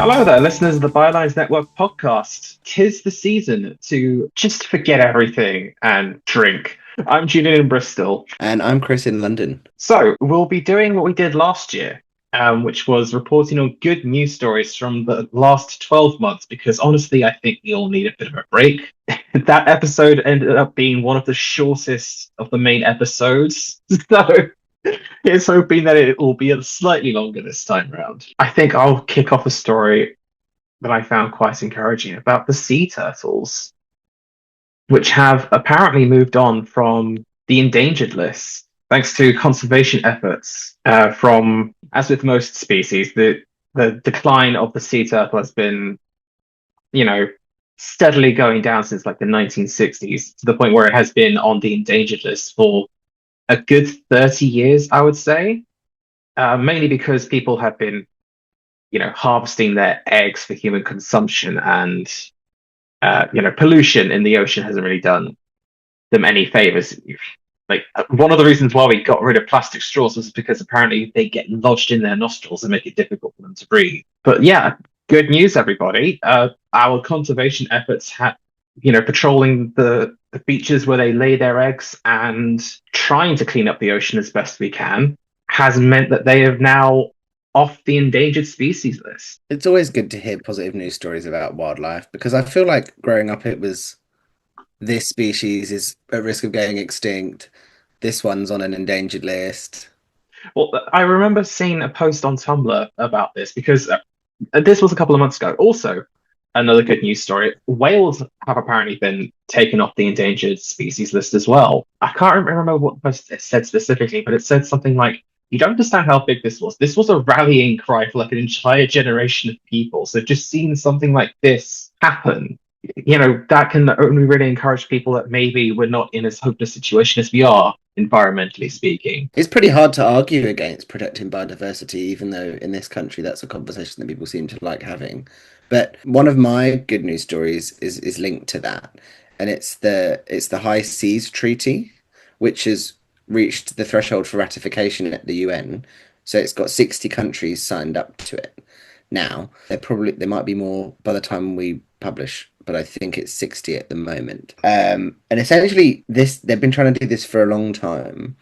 Hello there, listeners of the Bylines Network podcast. 'Tis the season to just forget everything and drink. I'm Julian in Bristol. And I'm Chris in London. So, we'll be doing what we did last year, which was reporting on good news stories from the last 12 months, because honestly, I think we all need a bit of a break. That episode ended up being one of the shortest of the main episodes. So, here's hoping that it will be slightly longer this time around. I think I'll kick off a story that I found quite encouraging about the sea turtles, which have apparently moved on from the endangered list thanks to conservation efforts. From, as with most species, the decline of the sea turtle has been, you know, steadily going down since like the 1960s to the point where it has been on the endangered list for a good 30 years, I would say. Mainly because people have been, harvesting their eggs for human consumption, and pollution in the ocean hasn't really done them any favors. Like one of the reasons why we got rid of plastic straws was because apparently they get lodged in their nostrils and make it difficult for them to breathe. But yeah, good news, everybody. Our conservation efforts have, patrolling the beaches where they lay their eggs and trying to clean up the ocean as best we can has meant that they have now off the endangered species list. It's always good to hear positive news stories about wildlife because I feel like growing up it was this species is at risk of going extinct. This one's on an endangered list. Well, I remember seeing a post on Tumblr about this because this was a couple of months ago. Also, another good news story: whales have apparently been taken off the endangered species list as well. I can't remember what the post said specifically, but it said something like, "You don't understand how big this was. This was a rallying cry for like an entire generation of people. So just seeing something like this happen, that can only really encourage people that maybe we're not in as hopeless situation as we are, environmentally speaking." It's pretty hard to argue against protecting biodiversity, even though in this country that's a conversation that people seem to like having. But one of my good news stories is linked to that, and it's the High Seas Treaty, which has reached the threshold for ratification at the UN. So it's got 60 countries signed up to it now. There might be more by the time we publish, but I think it's 60 at the moment. And essentially, this they've been trying to do this for a long time,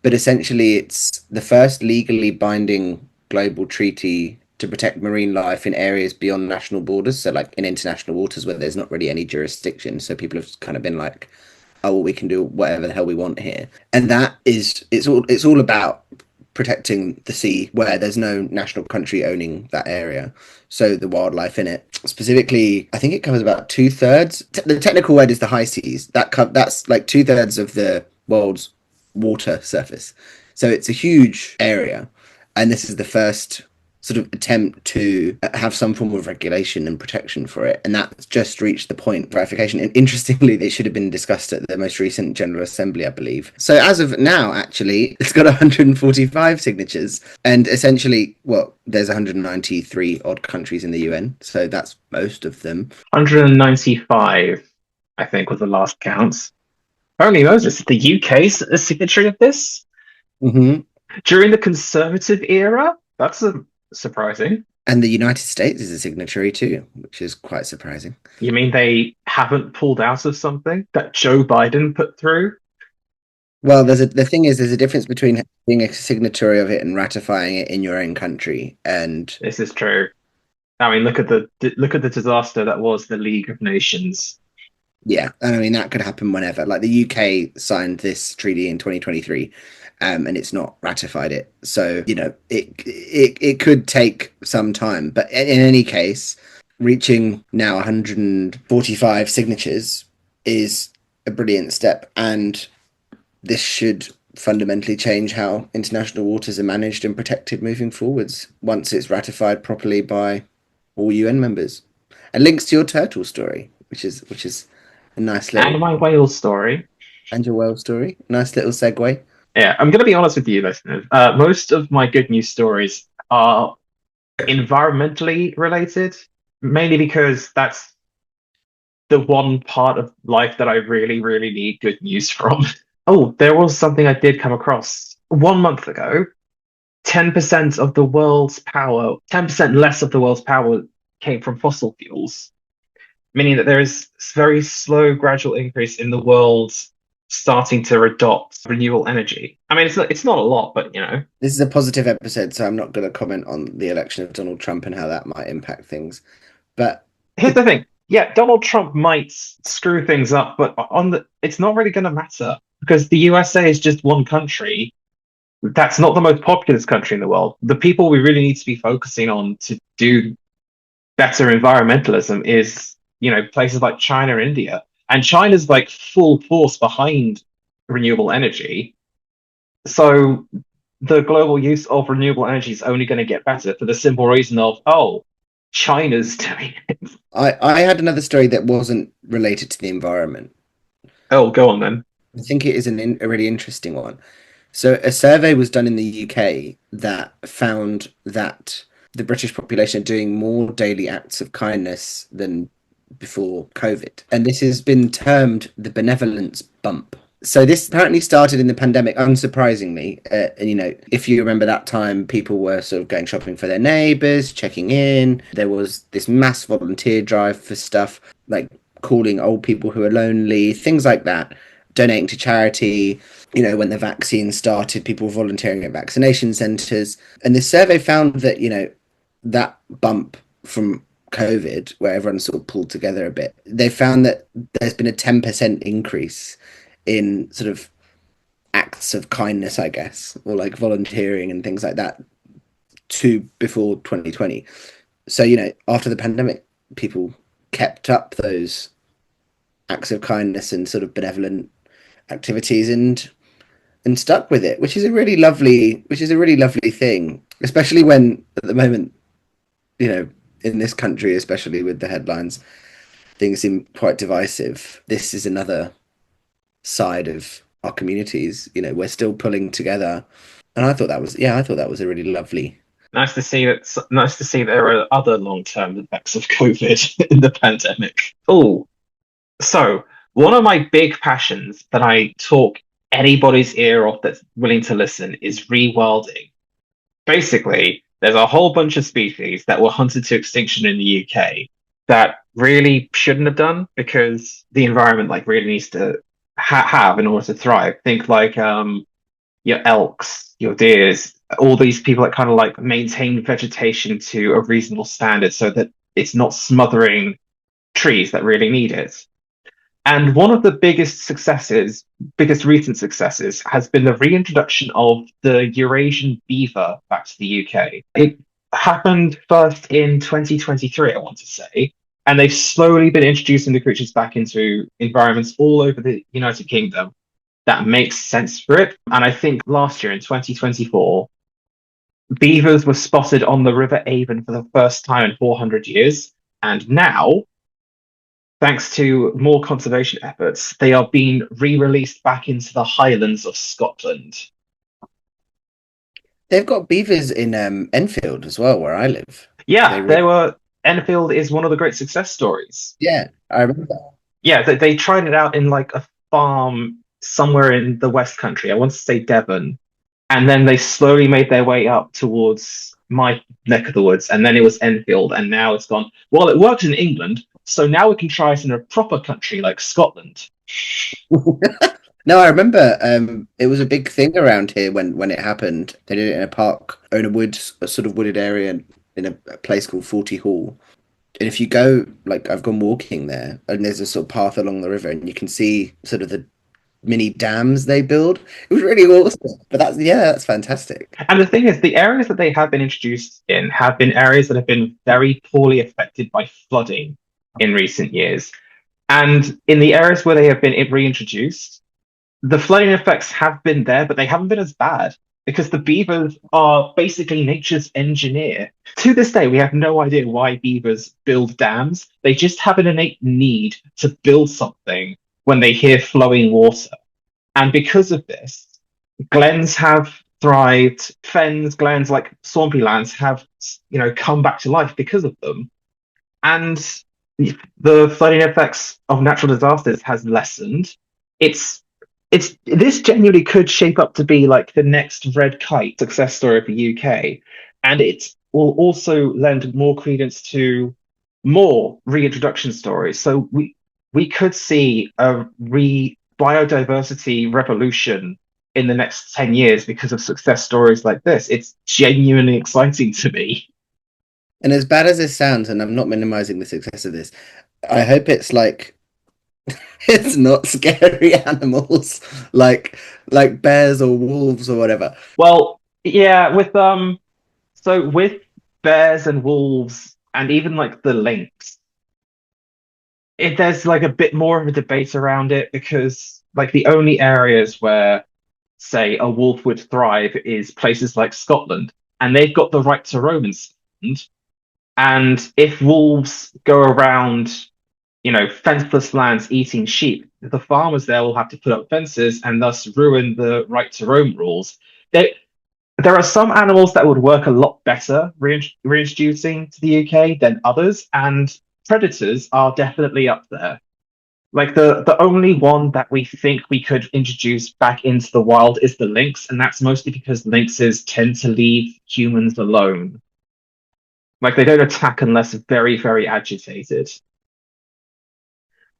but essentially, it's the first legally binding global treaty to protect marine life in areas beyond national borders. So, like in international waters where there's not really any jurisdiction. So people have kind of been like, "Oh, well, we can do whatever the hell we want here," and that is it's all about protecting the sea where there's no national country owning that area. So the wildlife in it, specifically, I think it covers about two-thirds. The technical word is the high seas. That's like two-thirds of the world's water surface. So it's a huge area, and this is the first sort of attempt to have some form of regulation and protection for it, and that's just reached the point of ratification. And interestingly, they should have been discussed at the most recent General Assembly, I believe. So as of now, actually, it's got 145 signatures, and essentially, well, there's 193 odd countries in the UN, so that's most of them. 195, I think, was the last count. Only Moses, the UK's a signatory of this Mm-hmm. during the Conservative era. That's surprising. And the United States is a signatory too, which is quite surprising. You mean they haven't pulled out of something that Joe Biden put through? Well, the thing is, there's a difference between being a signatory of it and ratifying it in your own country. And This is true. I mean, look at the disaster that was the League of Nations. yeah, and I mean that could happen whenever. Like the UK signed this treaty in 2023, and it's not ratified it. So it could take some time. But in any case, reaching now 145 signatures is a brilliant step, and this should fundamentally change how international waters are managed and protected moving forwards once it's ratified properly by all UN members. And links to your turtle story, which is a nice And little my whale story. and your whale story. Nice little segue. Yeah, I'm going to be honest with you, listeners. Most of my good news stories are environmentally related, mainly because that's the one part of life that I really, really need good news from. Oh, there was something I did come across 1 month ago. 10% of the world's power, 10% less of the world's power came from fossil fuels, meaning that there is very slow, gradual increase in the world starting to adopt renewable energy. I mean, it's not a lot, but This is a positive episode, so I'm not going to comment on the election of Donald Trump and how that might impact things. But here's the thing. Yeah, Donald Trump might screw things up, but it's not really going to matter because the USA is just one country. That's not the most populous country in the world. The people we really need to be focusing on to do better environmentalism is, places like China and India. And China's like full force behind renewable energy. So the global use of renewable energy is only going to get better for the simple reason of, oh, China's doing it. I had another story that wasn't related to the environment. Oh, go on then. I think it is a really interesting one. So, a survey was done in the UK that found that the British population are doing more daily acts of kindness than before COVID. And this has been termed the benevolence bump. So, this apparently started in the pandemic, unsurprisingly. And, if you remember that time, people were sort of going shopping for their neighbours, checking in. There was this mass volunteer drive for stuff like calling old people who are lonely, things like that, donating to charity. When the vaccine started, people were volunteering at vaccination centres. And the survey found that, that bump from COVID, where everyone sort of pulled together a bit, they found that there's been a 10% increase in sort of acts of kindness, I guess, or like volunteering and things like that to before 2020. So, after the pandemic, people kept up those acts of kindness and sort of benevolent activities and stuck with it, which is a really lovely thing, especially when at the moment, in this country, especially with the headlines, things seem quite divisive. This is another side of our communities. We're still pulling together, and I thought that was a really lovely. Nice to see that. Nice to see there are other long-term effects of COVID in the pandemic. Oh, so one of my big passions that I talk anybody's ear off that's willing to listen is rewilding. Basically, there's a whole bunch of species that were hunted to extinction in the UK that really shouldn't have done because the environment like really needs to have in order to thrive. Think like your elks, your deers, all these people that kind of like maintain vegetation to a reasonable standard so that it's not smothering trees that really need it. And one of the biggest recent successes, has been the reintroduction of the Eurasian beaver back to the UK. It happened first in 2023, I want to say, and they've slowly been introducing the creatures back into environments all over the United Kingdom. That makes sense for it. And I think last year in 2024, beavers were spotted on the River Avon for the first time in 400 years. And now, thanks to more conservation efforts, they are being re-released back into the Highlands of Scotland. They've got beavers in Enfield as well, where I live. They Yeah, they really, were. Enfield is one of the great success stories. yeah, I remember. Yeah, they tried it out in like a farm somewhere in the West Country. I want to say Devon, and then they slowly made their way up towards my neck of the woods, and then it was Enfield, and now it's gone. Well, it worked in England, so now we can try it in a proper country like Scotland. No, I remember. It was a big thing around here when it happened. They did it in a park, in a sort of wooded area in a place called Forty Hall. And if you go, like I've gone walking there, and there's a sort of path along the river, and you can see sort of the mini dams they build. It was really awesome. But that's fantastic. And the thing is, the areas that they have been introduced in have been areas that have been very poorly affected by flooding in recent years. And in the areas where they have been reintroduced, the flooding effects have been there, but they haven't been as bad because the beavers are basically nature's engineer. To this day, we have no idea why beavers build dams. They just have an innate need to build something when they hear flowing water. And because of this, glens have thrived, fens, glens, like swampy lands have, come back to life because of them. And the flooding effects of natural disasters has lessened. It's it's this genuinely could shape up to be like the next red kite success story of the UK, and it will also lend more credence to more reintroduction stories. So we could see a biodiversity revolution in the next 10 years because of success stories like this. It's genuinely exciting to me. And as bad as this sounds, and I'm not minimizing the success of this, I hope it's like it's not scary animals like bears or wolves or whatever. Well, yeah, with bears and wolves and even like the lynx, there's like a bit more of a debate around it because like the only areas where say a wolf would thrive is places like Scotland, and they've got the right to roam in Scotland. And if wolves go around, fenceless lands eating sheep, the farmers there will have to put up fences and thus ruin the right to roam rules. There, there are some animals that would work a lot better reintroducing to the UK than others, and predators are definitely up there. Like the only one that we think we could introduce back into the wild is the lynx, and that's mostly because lynxes tend to leave humans alone. Like they don't attack unless very, very agitated.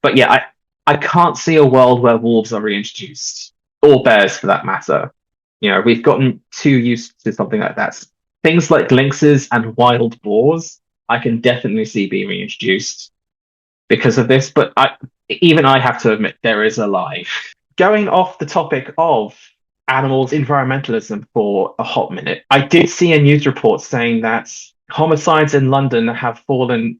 But yeah, I can't see a world where wolves are reintroduced, or bears for that matter. We've gotten too used to something like that. Things like lynxes and wild boars, I can definitely see being reintroduced because of this, but I have to admit there is a lie. Going off the topic of animals environmentalism for a hot minute, I did see a news report saying that homicides in London have fallen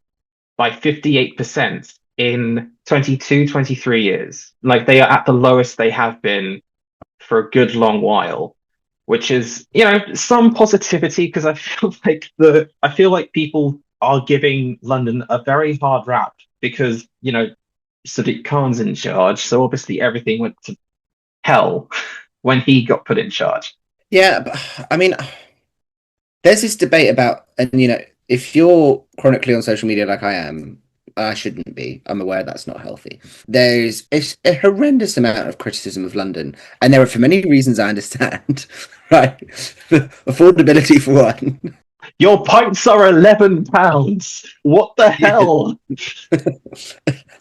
by 58% in 22, 23 years. Like they are at the lowest they have been for a good long while, which is, some positivity because I feel like people are giving London a very hard rap because, Sadiq Khan's in charge, so obviously everything went to hell when he got put in charge. Yeah, but I mean, there's this debate about, and if you're chronically on social media like I am, I shouldn't be. I'm aware that's not healthy. There's a horrendous amount of criticism of London, and there are for many reasons I understand, right? Affordability for one. Your pints are £11. What the hell?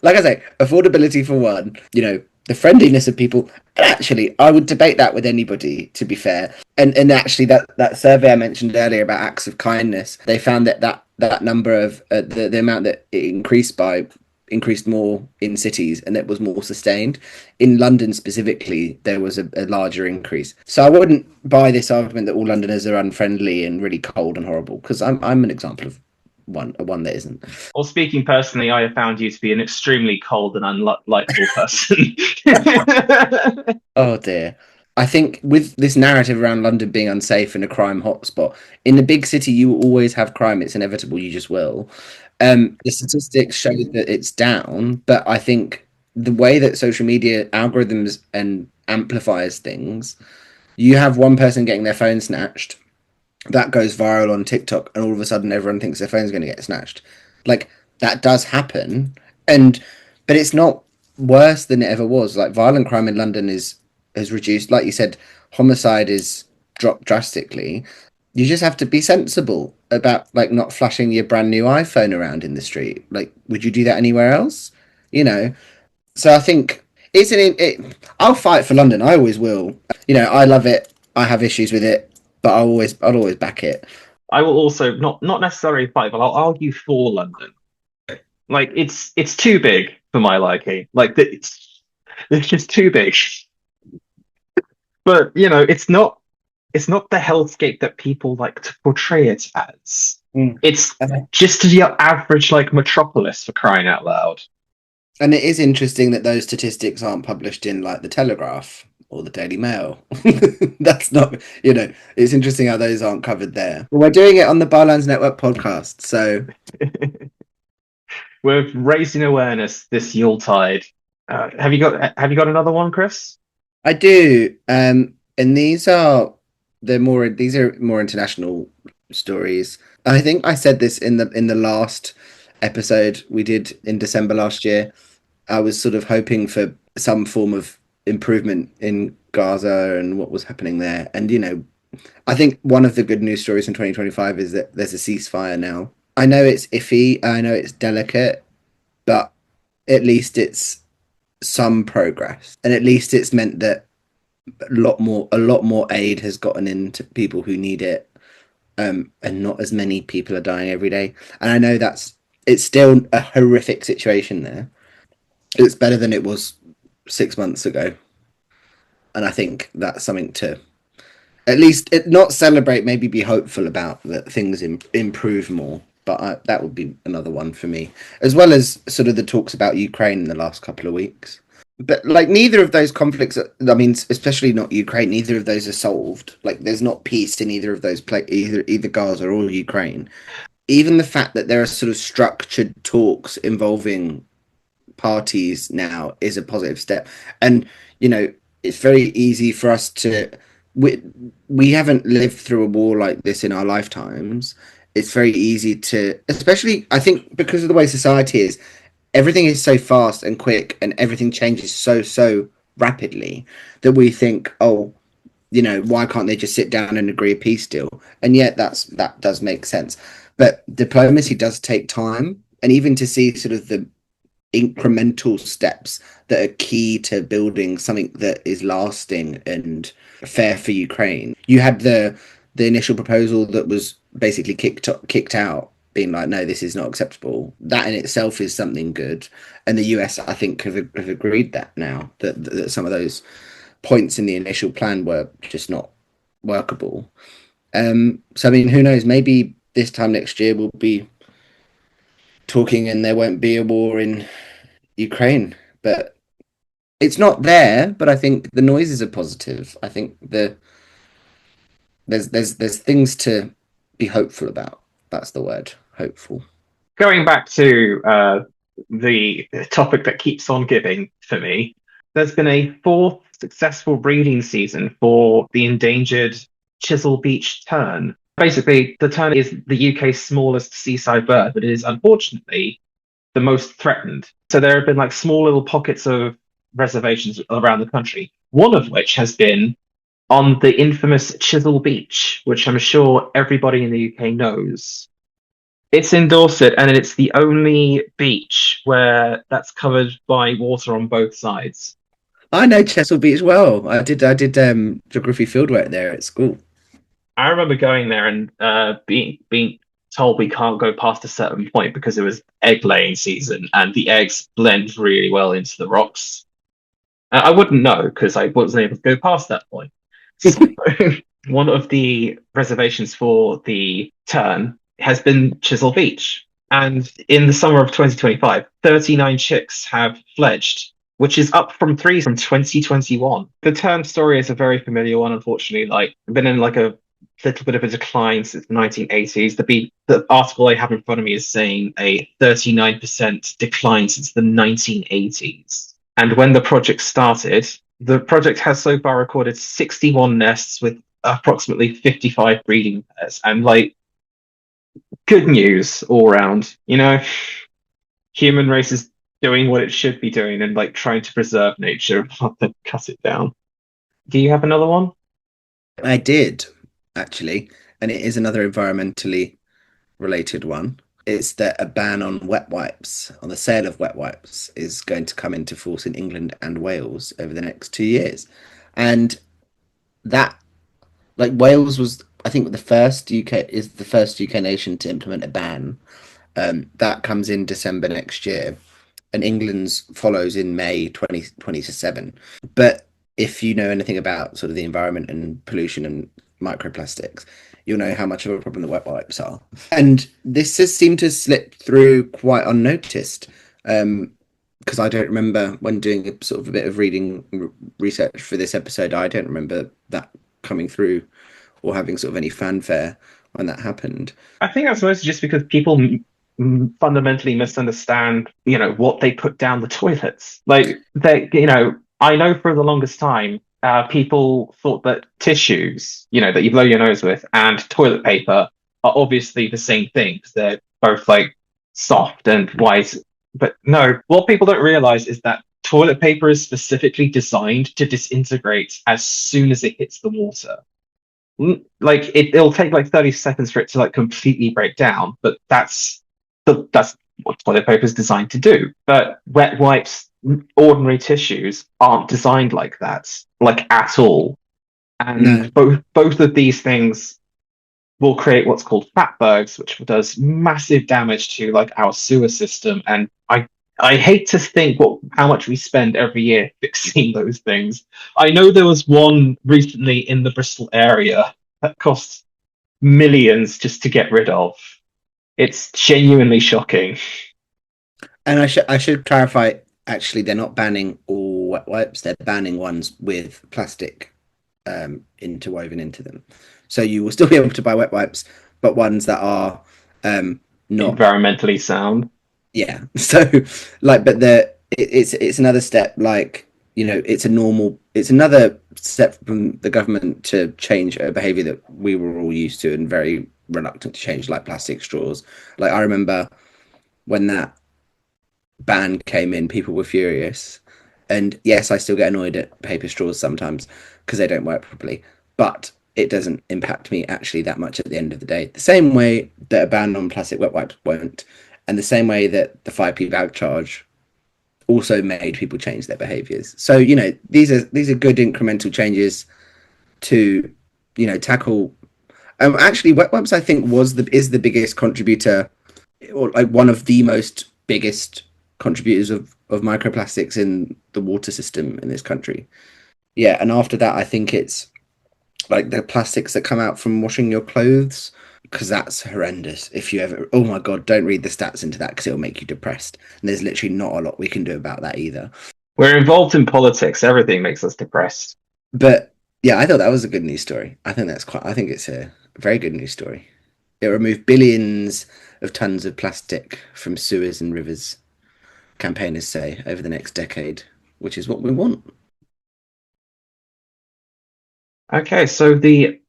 Like I say, affordability for one, the friendliness of people. And actually, I would debate that with anybody, to be fair. And actually, that survey I mentioned earlier about acts of kindness, they found that number of the amount that it increased more in cities, and it was more sustained. In London specifically, there was a larger increase. So I wouldn't buy this argument that all Londoners are unfriendly and really cold and horrible, because I'm an example of one that isn't. Well, speaking personally, I have found you to be an extremely cold and unlikable person. Oh dear. I think with this narrative around London being unsafe and a crime hotspot, in the big city you will always have crime. It's inevitable. You just will. The statistics show that it's down, but I think the way that social media algorithms and amplifies things, you have one person getting their phone snatched, that goes viral on TikTok, and all of a sudden everyone thinks their phone's going to get snatched. Like that does happen, and but it's not worse than it ever was. Like violent crime in London is has reduced. Like you said, homicide is dropped drastically. You just have to be sensible about like not flashing your brand new iPhone around in the street. Like, would you do that anywhere else? You know. So I think it's I'll fight for London. I always will. I love it. I have issues with it, but I'll always back it. I will also not necessarily fight, but I'll argue for London. Like it's too big for my liking. Like it's just too big. But it's not the hellscape that people like to portray it as. Mm. It's just your average like metropolis for crying out loud. And it is interesting that those statistics aren't published in like the Telegraph or the Daily Mail. That's not, it's interesting how those aren't covered there. Well, we're doing it on the Bylines Network podcast. So We're raising awareness this Yuletide. Have you got another one, Chris? I do. And these are more international stories. I think I said this in the last episode we did in December last year. I was sort of hoping for some form of improvement in Gaza and what was happening there. And, I think one of the good news stories in 2025 is that there's a ceasefire now. I know it's iffy, I know it's delicate, but at least it's some progress. And at least it's meant that a lot more aid has gotten into people who need it. And not as many people are dying every day. And I know it's still a horrific situation there. It's better than it was 6 months ago. And I think that's something to at least not celebrate, maybe be hopeful about that things improve more. But that would be another one for me, as well as sort of the talks about Ukraine in the last couple of weeks. But like neither of those conflicts, I mean, especially not Ukraine, neither of those are solved. Like there's not peace in either of those either Gaza or Ukraine. Even the fact that there are sort of structured talks involving parties now is a positive step. And it's very easy for us to we haven't lived through a war like this in our lifetimes. It's very easy to, especially I think because of the way society is, everything is so fast and quick and everything changes so rapidly that we think, oh, why can't they just sit down and agree a peace deal? And yet that does make sense. But diplomacy does take time, and even to see sort of the incremental steps that are key to building something that is lasting and fair for Ukraine. You had the initial proposal that was basically kicked out, being like, no, this is not acceptable. That in itself is something good, and the US, I think, have agreed that now that some of those points in the initial plan were just not workable. So I mean, who knows? Maybe this time next year we'll be talking and there won't be a war in Ukraine, but it's not there. But I think the noises are positive. I think there's things to be hopeful about. That's the word, hopeful. Going back to the topic that keeps on giving for me, there's been a fourth successful breeding season for the endangered Chisel Beach tern. Basically, the tern is the UK's smallest seaside bird, but it is unfortunately the most threatened. So there have been like small little pockets of reservations around the country, one of which has been on the infamous Chisel Beach, which I'm sure everybody in the UK knows. It's in Dorset, and it's the only beach where that's covered by water on both sides. I know Chesil Beach well. I did geography fieldwork there at school. I remember going there and being told we can't go past a certain point because it was egg laying season, and the eggs blend really well into the rocks. I wouldn't know because I wasn't able to go past that point. So one of the reservations for the tern has been Chisel Beach. And in the summer of 2025, 39 chicks have fledged, which is up from three from 2021. The tern story is a very familiar one, unfortunately. Like, been in like a little bit of a decline since the 1980s. The article I have in front of me is saying a 39% decline since the 1980s. And when the project started, the project has so far recorded 61 nests with approximately 55 breeding pairs. And like, good news all round. Human race is doing what it should be doing and like trying to preserve nature rather than cut it down. Do you have another one? I did actually, and it is another environmentally related one. It's that a ban on wet wipes, on the sale of wet wipes, is going to come into force in England and Wales over the next 2 years. And that, like Wales was, I think, the first UK nation to implement a ban. That comes in December next year, and England's follows in May 2027. But if you know anything about sort of the environment and pollution and microplastics, you'll know how much of a problem the wet wipes are. And this has seemed to slip through quite unnoticed. Because I don't remember when doing a sort of a bit of reading research for this episode, I don't remember that coming through or having sort of any fanfare when that happened. I think that's mostly just because people fundamentally misunderstand, what they put down the toilets. Like I know for the longest time, people thought that tissues, that you blow your nose with, and toilet paper are obviously the same thing because they're both like soft and white. But no, what people don't realize is that toilet paper is specifically designed to disintegrate as soon as it hits the water. Like it'll take like 30 seconds for it to like completely break down, but that's what toilet paper is designed to do. But wet wipes, ordinary tissues aren't designed like that, like at all. No. And both of these things will create what's called fatbergs, which does massive damage to like our sewer system. And I hate to think what how much we spend every year fixing those things. I know there was one recently in the Bristol area that cost millions just to get rid of. It's genuinely shocking. And I should clarify. Actually, they're not banning all wet wipes. They're banning ones with plastic interwoven into them. So you will still be able to buy wet wipes, but ones that are not. Environmentally sound. Yeah. So like, but it's another step. Like, it's another step from the government to change a behaviour that we were all used to and very reluctant to change, like plastic straws. Like I remember when that ban came in, people were furious. And yes, I still get annoyed at paper straws sometimes because they don't work properly, but it doesn't impact me actually that much at the end of the day. The same way that a ban on plastic wet wipes won't, and the same way that the 5p bag charge also made people change their behaviors. So, these are good incremental changes to, tackle. Actually, wet wipes I think is the biggest contributor, or like one of the most biggest contributors of microplastics in the water system in this country. Yeah, and after that, I think it's like the plastics that come out from washing your clothes, because that's horrendous. If you ever, oh my God, don't read the stats into that because it'll make you depressed. And there's literally not a lot we can do about that either. We're involved in politics. Everything makes us depressed. But yeah, I thought that was a good news story. I think it's a very good news story. It removed billions of tons of plastic from sewers and rivers, campaigners say, over the next decade, which is what we want. Okay, so the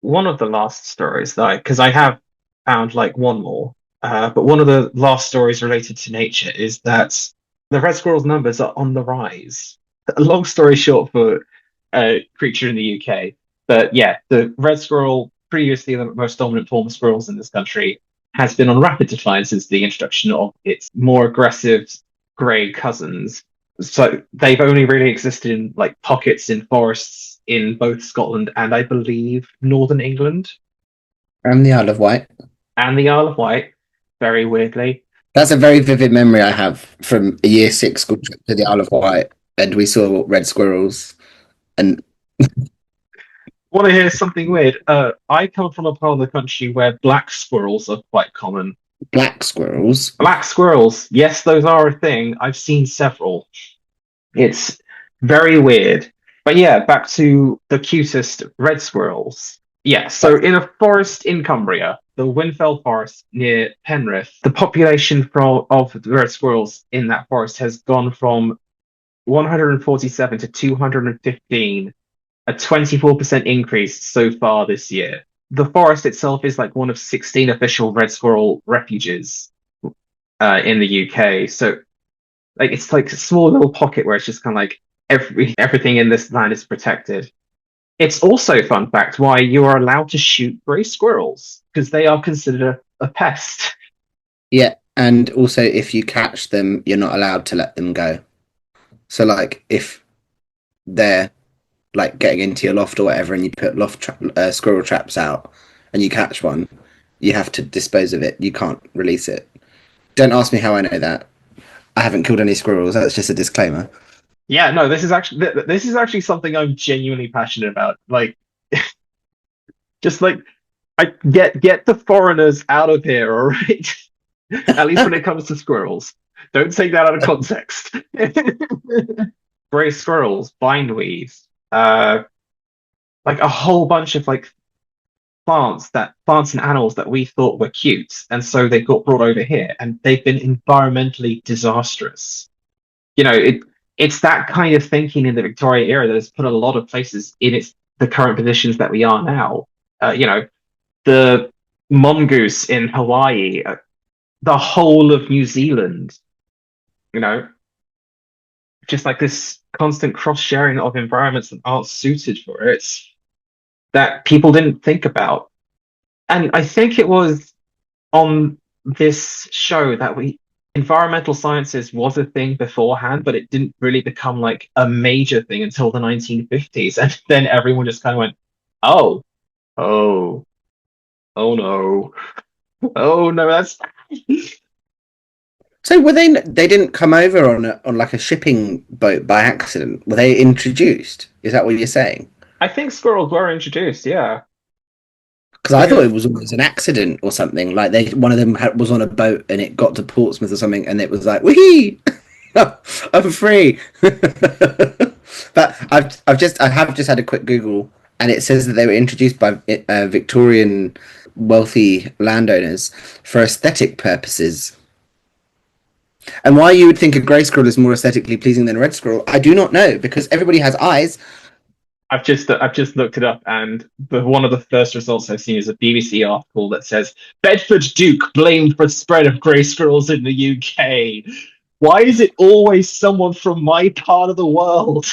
one of the last stories that because I have found like one more, but one of the last stories related to nature is that the red squirrel's numbers are on the rise. A long story short for a creature in the UK, but yeah, the red squirrel, previously the most dominant form of squirrels in this country, has been on rapid decline since the introduction of its more aggressive grey cousins. So they've only really existed in like pockets in forests in both Scotland and I believe Northern England And the Isle of Wight. and the Isle of Wight, very weirdly. That's a very vivid memory I have from a year six school trip to the Isle of Wight, and we saw red squirrels and Want to hear something weird? I come from a part of the country where black squirrels are quite common. black squirrels. Black squirrels, yes, those are a thing. I've seen several. It's very weird. But yeah, back to the cutest red squirrels. Yeah, so in a forest in Cumbria, the Winfell Forest near Penrith, the population of the red squirrels in that forest has gone from 147 to 215, a 24% increase so far this year. The forest itself is like one of 16 official red squirrel refuges in the UK. So like it's like a small little pocket where it's just kind of like everything in this land is protected. It's also, fun fact, why you are allowed to shoot grey squirrels because they are considered a pest. Yeah, and also if you catch them, you're not allowed to let them go. So like if they're like getting into your loft or whatever, and you put squirrel traps out, and you catch one, you have to dispose of it. You can't release it. Don't ask me how I know that. I haven't killed any squirrels. That's just a disclaimer. Yeah, no, this is actually something I'm genuinely passionate about. Like, just like I get the foreigners out of here, all right? At least when it comes to squirrels. Don't take that out of context. Grey squirrels, bindweed, like a whole bunch of like plants and animals that we thought were cute, and so they got brought over here, and they've been environmentally disastrous. You know, it's that kind of thinking in the Victoria era that has put a lot of places in the current positions that we are now. The mongoose in Hawaii, the whole of New Zealand. You know, just like this constant cross sharing of environments that aren't suited for it that people didn't think about. And I think it was on this show that we environmental sciences was a thing beforehand, but it didn't really become like a major thing until the 1950s. And then everyone just kind of went, oh, oh, oh no, oh no, that's. So were they? They didn't come over on on like a shipping boat by accident. Were they introduced? Is that what you're saying? I think squirrels were introduced, yeah, Because I thought because it was always an accident or something. Like they, one of them was on a boat and it got to Portsmouth or something, and it was like, "Wee, I'm free." But I have just had a quick Google, and it says that they were introduced by Victorian wealthy landowners for aesthetic purposes. And why you would think a grey squirrel is more aesthetically pleasing than a red squirrel, I do not know, because everybody has eyes. I've just looked it up, and one of the first results I've seen is a BBC article that says Bedford Duke blamed for spread of grey squirrels in the UK. Why is it always someone from my part of the world?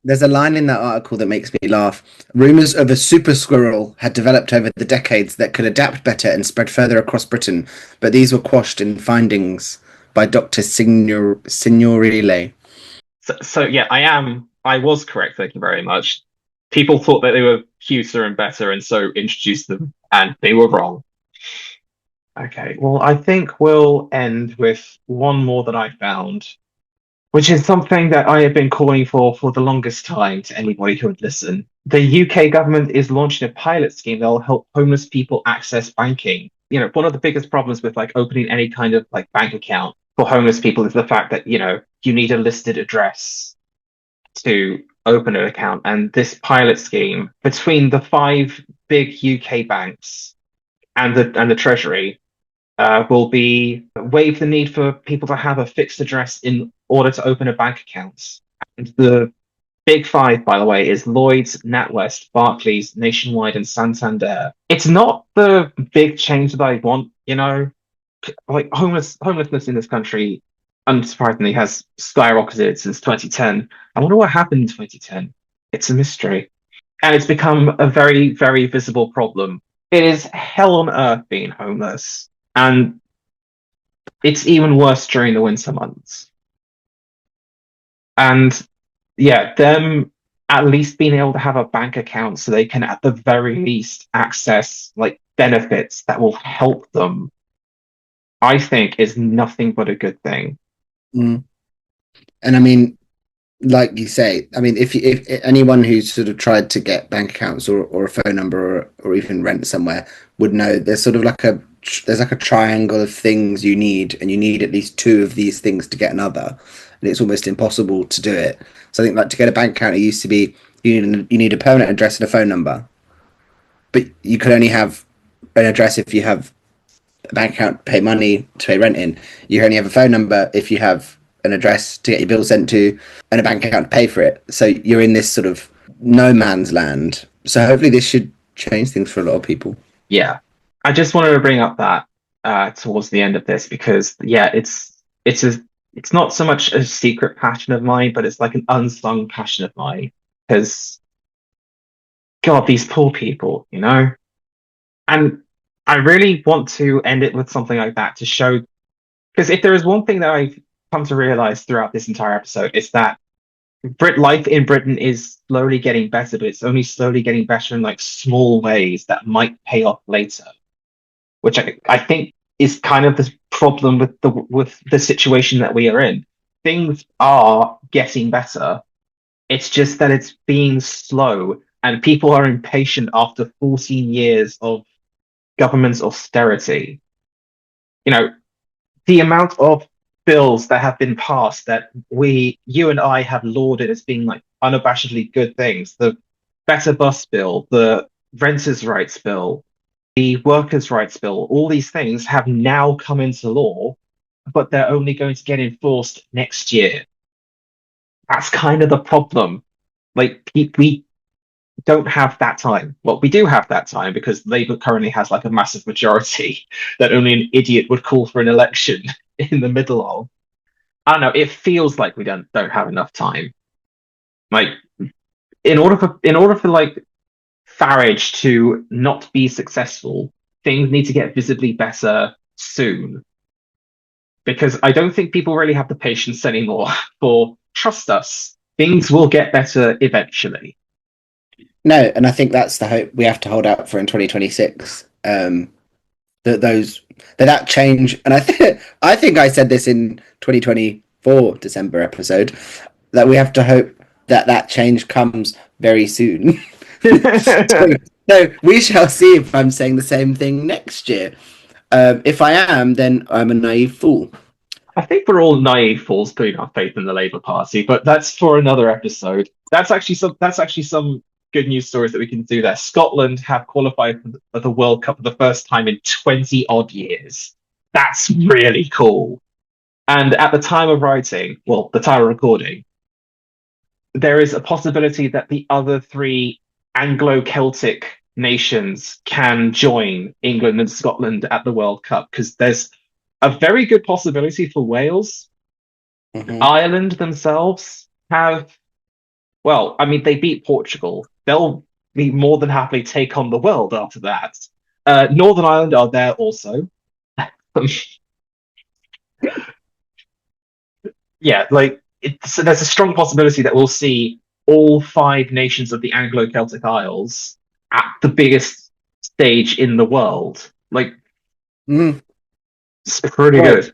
There's a line in that article that makes me laugh. Rumours of a super squirrel had developed over the decades that could adapt better and spread further across Britain, but these were quashed in findings by Dr. Signorile. So yeah, I was correct. Thank you very much. People thought that they were cuter and better, and so introduced them, and they were wrong. Okay, well, I think we'll end with one more that I found, which is something that I have been calling for the longest time to anybody who would listen. The UK government is launching a pilot scheme that will help homeless people access banking. One of the biggest problems with like opening any kind of like bank account for homeless people is the fact that, you need a listed address to open an account. And this pilot scheme between the five big UK banks and the Treasury will be waive the need for people to have a fixed address in order to open a bank account. And the big five, by the way, is Lloyds, NatWest, Barclays, Nationwide, and Santander. It's not the big change that I want, like homelessness in this country, unsurprisingly, has skyrocketed since 2010. I wonder what happened in 2010. It's a mystery. And it's become a very, very visible problem. It is hell on earth being homeless. And it's even worse during the winter months. And yeah, them at least being able to have a bank account so they can, at the very least, access like benefits that will help them, I think is nothing but a good thing. Mm. And I mean, like you say, I mean, if anyone who's sort of tried to get bank accounts or a phone number or even rent somewhere would know there's sort of like there's like a triangle of things you need, and you need at least two of these things to get another, and it's almost impossible to do it. So I think like to get a bank account, it used to be you need a permanent address and a phone number, but you could only have an address if you have a bank account to pay money to pay rent in. You only have a phone number if you have an address to get your bill sent to and a bank account to pay for it. So you're in this sort of no man's land. So hopefully this should change things for a lot of people. Yeah. I just wanted to bring up that towards the end of this because yeah, it's not so much a secret passion of mine, but it's like an unsung passion of mine. Because God, these poor people, And I really want to end it with something like that to show, because if there is one thing that I've come to realize throughout this entire episode, it's that life in Britain is slowly getting better, but it's only slowly getting better in like small ways that might pay off later, which I think is kind of the problem with the situation that we are in. Things are getting better. It's just that it's being slow, and people are impatient after 14 years of government's austerity. The amount of bills that have been passed that you and I have lauded as being like unabashedly good things. The Better Bus Bill, the Renters' Rights Bill, the Workers' Rights Bill, all these things have now come into law, but they're only going to get enforced next year. That's kind of the problem. Like, we don't have that time. Well, we do have that time because Labour currently has like a massive majority that only an idiot would call for an election in the middle of. I don't know, it feels like we don't have enough time. Like in order for like Farage to not be successful, things need to get visibly better soon. Because I don't think people really have the patience anymore for trust us, things will get better eventually. No, and I think that's the hope we have to hold out for in 2026. That those that change, and I think I said this in 2024 December episode, that we have to hope that that change comes very soon. so, so we shall see if I'm saying the same thing next year. If I am, then I'm a naive fool. I think we're all naive fools putting our faith in the Labour Party, but that's for another episode. That's actually some good news stories that we can do there. Scotland have qualified for the World Cup for the first time in 20 odd years. That's really cool. And at the time of writing, well, the time of recording, there is a possibility that the other three Anglo-Celtic nations can join England and Scotland at the World Cup because there's a very good possibility for Wales. Mhm. Ireland themselves have, well, I mean, they beat Portugal. They'll be more than happily take on the world after that. Northern Ireland are there also. Yeah, like there's a strong possibility that we'll see all five nations of the Anglo-Celtic Isles at the biggest stage in the world. Like, Mm. it's pretty Well, good.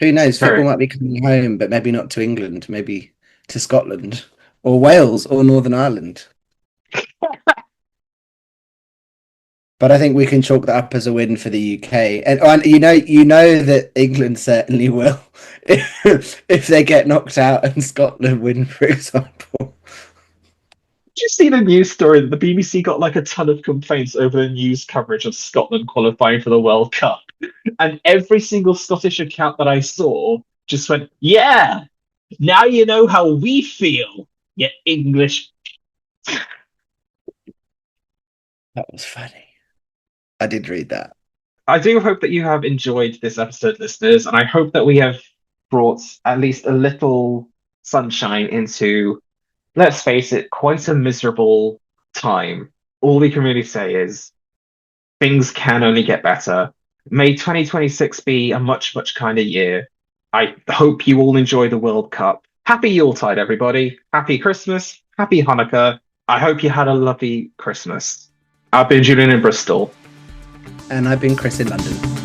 who It's knows? Football very. might be coming home, but maybe not to England, maybe to Scotland or Wales or Northern Ireland. But I think we can chalk that up as a win for the UK, and you know that England certainly will if they get knocked out and Scotland win, for example. Did you see the news story that the BBC got like a ton of complaints over the news coverage of Scotland qualifying for the World Cup? And every single Scottish account that I saw just went, "Yeah, now you know how we feel, you English." That was funny. I did read that. I do hope that you have enjoyed this episode, listeners, and I hope that we have brought at least a little sunshine into, let's face it, quite a miserable time. All we can really say is things can only get better. May 2026 be a much, much kinder year. I hope you all enjoy the World Cup. Happy Yuletide, everybody. Happy Christmas. Happy Hanukkah. I hope you had a lovely Christmas. I've been Julian in Bristol. And I've been Chris in London.